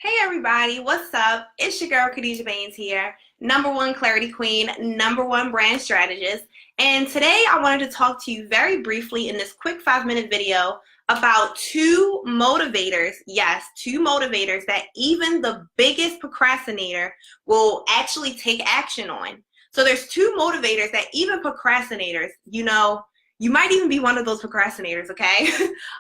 Hey everybody, what's up? It's your girl Khadijah Baines here, #1 clarity queen, #1 brand strategist. And today I wanted to talk to you very briefly in this quick 5-minute video about two motivators. Yes, two motivators that even the biggest procrastinator will actually take action on. So there's two motivators that even procrastinators, you might even be one of those procrastinators, okay?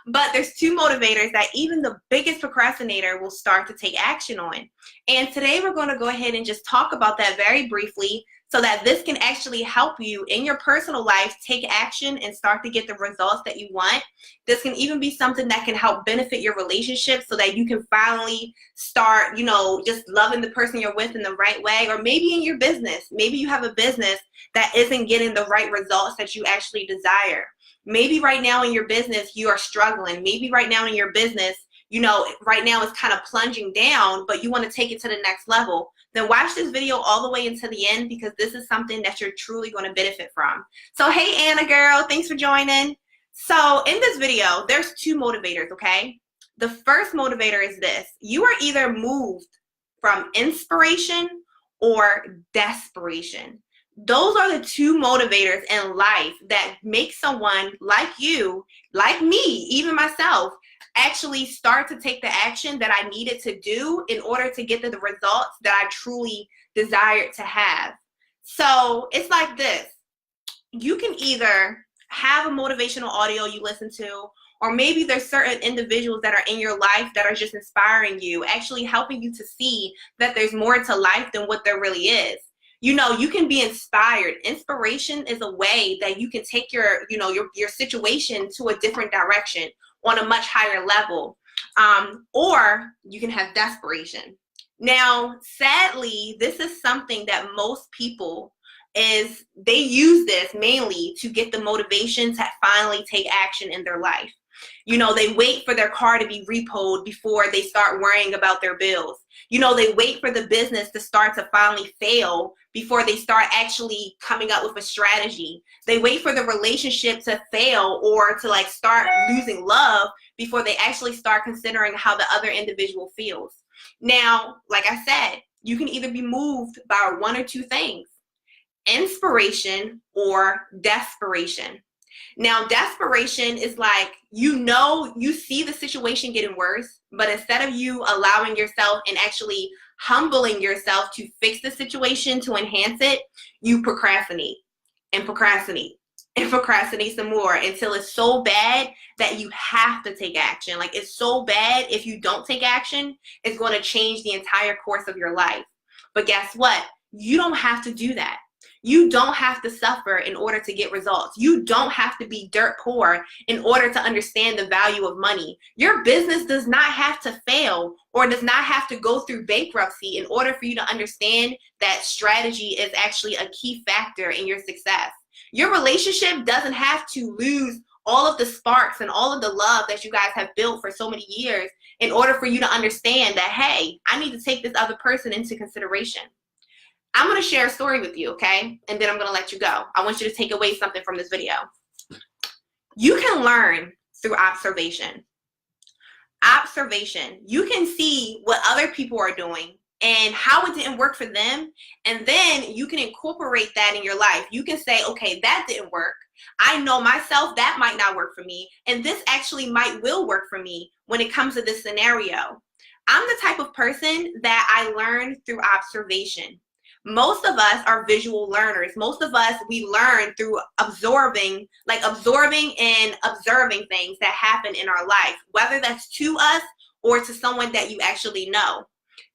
But there's two motivators that even the biggest procrastinator will start to take action on. And today we're going to go ahead and just talk about that very briefly so that this can actually help you in your personal life take action and start to get the results that you want. This can even be something that can help benefit your relationship so that you can finally start, just loving the person you're with in the right way. Or maybe in your business, maybe you have a business that isn't getting the right results that you actually desire. Maybe right now in your business, you are struggling. Maybe right now in your business, right now it's kind of plunging down, but you want to take it to the next level. Then watch this video all the way into the end because this is something that you're truly going to benefit from. So, hey, Anna girl, thanks for joining. So in this video, there's two motivators, okay? The first motivator is this. You are either moved from inspiration or desperation. Those are the two motivators in life that make someone like you, like me, even myself, actually start to take the action that I needed to do in order to get to the results that I truly desired to have. So it's like this. You can either have a motivational audio you listen to, or maybe there's certain individuals that are in your life that are just inspiring you, actually helping you to see that there's more to life than what there really is. You can be inspired. Inspiration is a way that you can take your situation to a different direction on a much higher level. Or you can have desperation. Now, sadly, this is something that most people they use this mainly to get the motivation to finally take action in their life. They wait for their car to be repoed before they start worrying about their bills. They wait for the business to start to finally fail before they start actually coming up with a strategy. They wait for the relationship to fail or to start losing love before they actually start considering how the other individual feels. Now, like I said, you can either be moved by one or two things: inspiration or desperation. Now, desperation is like, you see the situation getting worse, but instead of you allowing yourself and actually humbling yourself to fix the situation, to enhance it, you procrastinate and procrastinate and procrastinate some more until it's so bad that you have to take action. Like, it's so bad, if you don't take action, it's going to change the entire course of your life. But guess what? You don't have to do that. You don't have to suffer in order to get results. You don't have to be dirt poor in order to understand the value of money. Your business does not have to fail or does not have to go through bankruptcy in order for you to understand that strategy is actually a key factor in your success. Your relationship doesn't have to lose all of the sparks and all of the love that you guys have built for so many years in order for you to understand that, hey, I need to take this other person into consideration. I'm going to share a story with you, okay? And then I'm going to let you go. I want you to take away something from this video. You can learn through observation. Observation. You can see what other people are doing and how it didn't work for them. And then you can incorporate that in your life. You can say, okay, that didn't work. I know myself, that might not work for me. And this actually will work for me when it comes to this scenario. I'm the type of person that I learn through observation. Most of us are visual learners. Most of us, we learn through absorbing and observing things that happen in our life, whether that's to us or to someone that you actually know.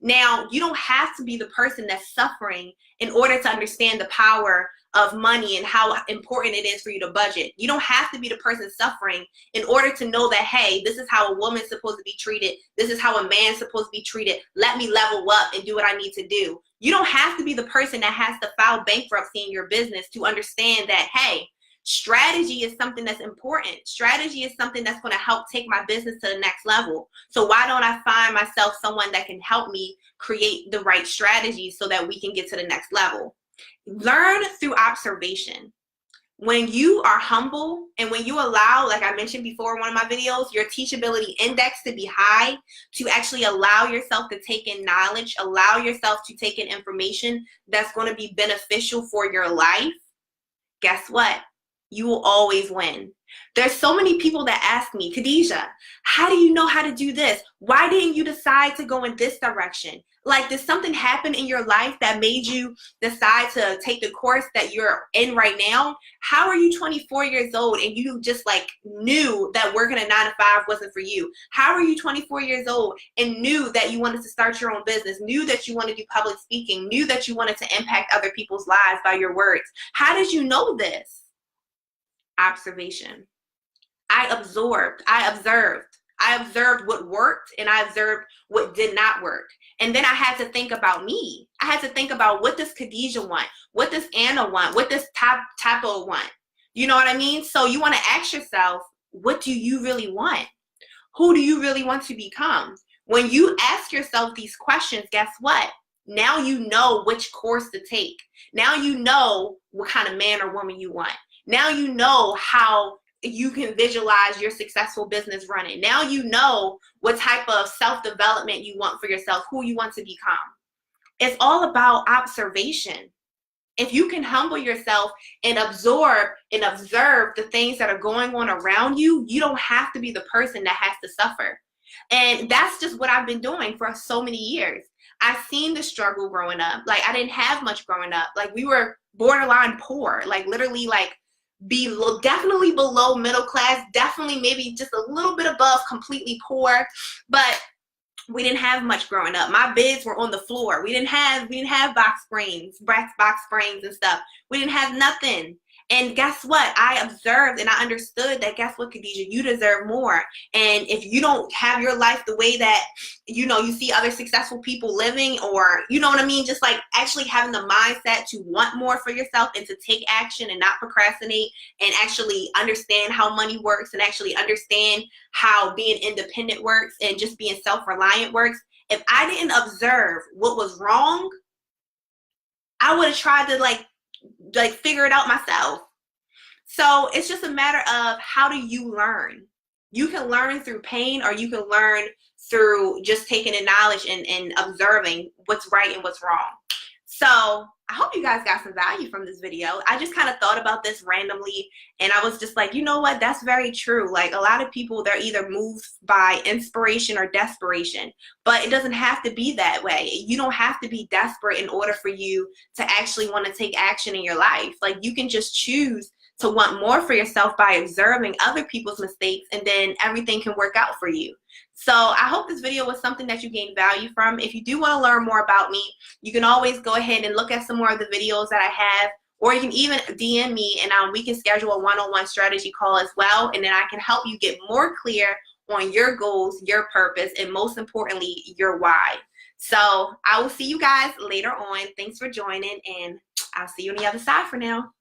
Now, you don't have to be the person that's suffering in order to understand the power of money and how important it is for you to budget. You don't have to be the person suffering in order to know that, hey, this is how a woman's supposed to be treated. This is how a man's supposed to be treated. Let me level up and do what I need to do. You don't have to be the person that has to file bankruptcy in your business to understand that, hey, strategy is something that's important. Strategy is something that's going to help take my business to the next level. So why don't I find myself someone that can help me create the right strategies so that we can get to the next level? Learn through observation. When you are humble and when you allow, like I mentioned before in one of my videos, your teachability index to be high, to actually allow yourself to take in knowledge, allow yourself to take in information that's going to be beneficial for your life, guess what? You will always win. There's so many people that ask me, Khadijah, how do you know how to do this? Why didn't you decide to go in this direction? Like, did something happen in your life that made you decide to take the course that you're in right now? How are you 24 years old and you just like knew that working a 9 to 5 wasn't for you? How are you 24 years old and knew that you wanted to start your own business, knew that you wanted to do public speaking, knew that you wanted to impact other people's lives by your words? How did you know this? Observation. I observed what worked and I observed what did not work. And then I had to think about me. I had to think about, what does Khadijah want? What does Anna want? What does Tapo want? You know what I mean? So you want to ask yourself, what do you really want? Who do you really want to become? When you ask yourself these questions, guess what? Now you know which course to take. Now you know what kind of man or woman you want. Now you know how you can visualize your successful business running. Now you know what type of self-development you want for yourself, who you want to become. It's all about observation. If you can humble yourself and absorb and observe the things that are going on around you, you don't have to be the person that has to suffer. And that's just what I've been doing for so many years. I've seen the struggle growing up. Like, I didn't have much growing up. Like, we were borderline poor, like literally like definitely below middle class, definitely maybe just a little bit above completely poor, but we didn't have much growing up. My beds were on the floor. We didn't have box springs and stuff. We didn't have nothing. And guess what? I observed and I understood that, guess what, Khadijah, you deserve more. And if you don't have your life the way that, you know, you see other successful people living, or, you know what I mean, just like actually having the mindset to want more for yourself and to take action and not procrastinate, and actually understand how money works and actually understand how being independent works and just being self-reliant works. If I didn't observe what was wrong, I would have tried to like figure it out myself. So it's just a matter of, how do you learn? You can learn through pain, or you can learn through just taking in knowledge and observing what's right and what's wrong. So I hope you guys got some value from this video. I just kind of thought about this randomly, and I was just like, you know what, that's very true. Like, a lot of people, they're either moved by inspiration or desperation, but it doesn't have to be that way. You don't have to be desperate in order for you to actually want to take action in your life. Like, you can just choose to want more for yourself by observing other people's mistakes, and then everything can work out for you. So I hope this video was something that you gained value from. If you do want to learn more about me, you can always go ahead and look at some more of the videos that I have, or you can even DM me and we can schedule a one-on-one strategy call as well, and then I can help you get more clear on your goals, your purpose, and most importantly, your why. So I will see you guys later on. Thanks for joining, and I'll see you on the other side for now.